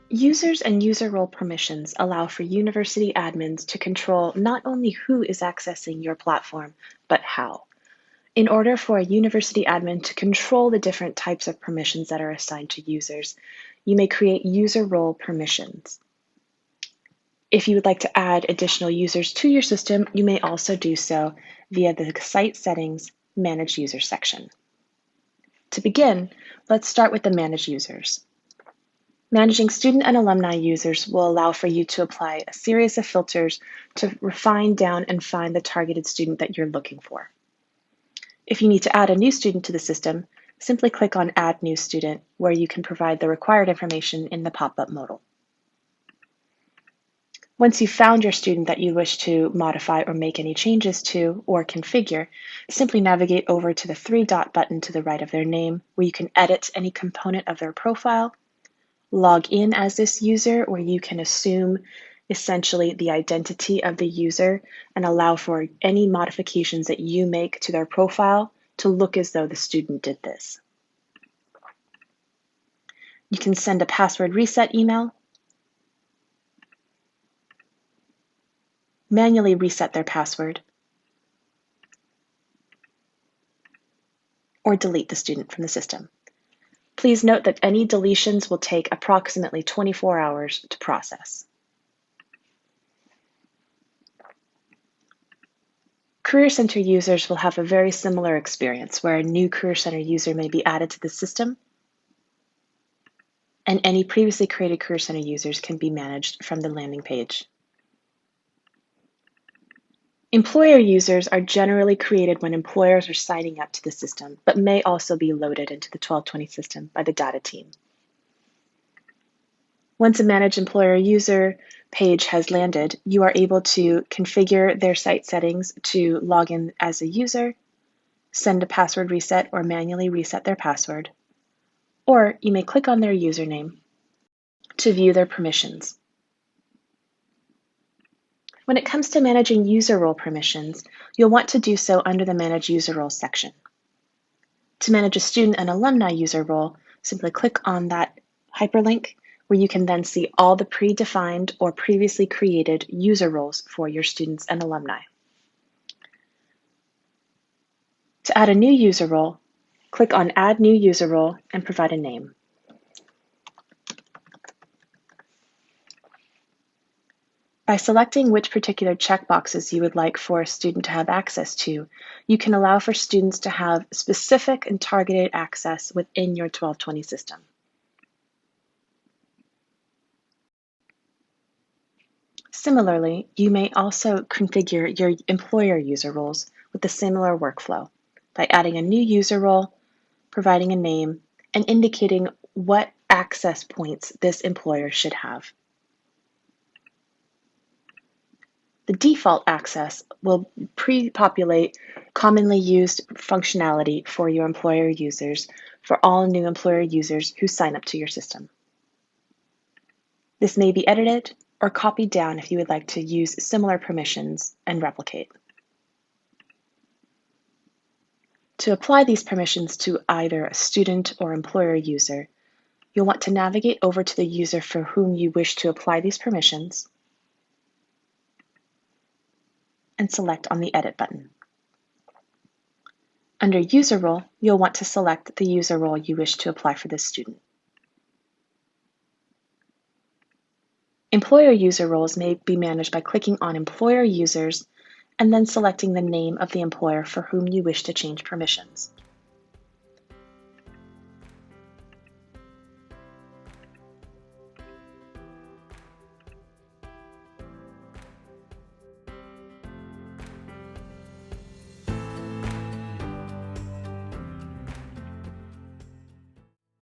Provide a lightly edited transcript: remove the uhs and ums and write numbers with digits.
Users and user role permissions allow for university admins to control not only who is accessing your platform, but how. In order for a university admin to control the different types of permissions that are assigned to users, you may create user role permissions. If you would like to add additional users to your system, you may also do so via the Site Settings Manage User section. To begin, let's start with the Manage Users. Managing student and alumni users will allow for you to apply a series of filters to refine down and find the targeted student that you're looking for. If you need to add a new student to the system, simply click on Add New Student, where you can provide the required information in the pop-up modal. Once you've found your student that you wish to modify or make any changes to or configure, simply navigate over to the three-dot button to the right of their name, where you can edit any component of their profile, log in as this user, where you can assume essentially the identity of the user and allow for any modifications that you make to their profile to look as though the student did this. You can send a password reset email, manually reset their password, or delete the student from the system. Please note that any deletions will take approximately 24 hours to process. Career Center users will have a very similar experience where a new Career Center user may be added to the system, and any previously created Career Center users can be managed from the landing page. Employer users are generally created when employers are signing up to the system, but may also be loaded into the 1220 system by the data team. Once a Manage Employer User page has landed, you are able to configure their site settings to log in as a user, send a password reset or manually reset their password, or you may click on their username to view their permissions. When it comes to managing user role permissions, you'll want to do so under the Manage User Roles section. To manage a student and alumni user role, simply click on that hyperlink where you can then see all the predefined or previously created user roles for your students and alumni. To add a new user role, click on Add New User Role and provide a name. By selecting which particular checkboxes you would like for a student to have access to, you can allow for students to have specific and targeted access within your 1220 system. Similarly, you may also configure your employer user roles with a similar workflow by adding a new user role, providing a name, and indicating what access points this employer should have. The default access will pre-populate commonly used functionality for your employer users for all new employer users who sign up to your system. This may be edited or copied down if you would like to use similar permissions and replicate. To apply these permissions to either a student or employer user, you'll want to navigate over to the user for whom you wish to apply these permissions and select on the Edit button. Under User Role, you'll want to select the user role you wish to apply for this student. Employer user roles may be managed by clicking on Employer Users and then selecting the name of the employer for whom you wish to change permissions.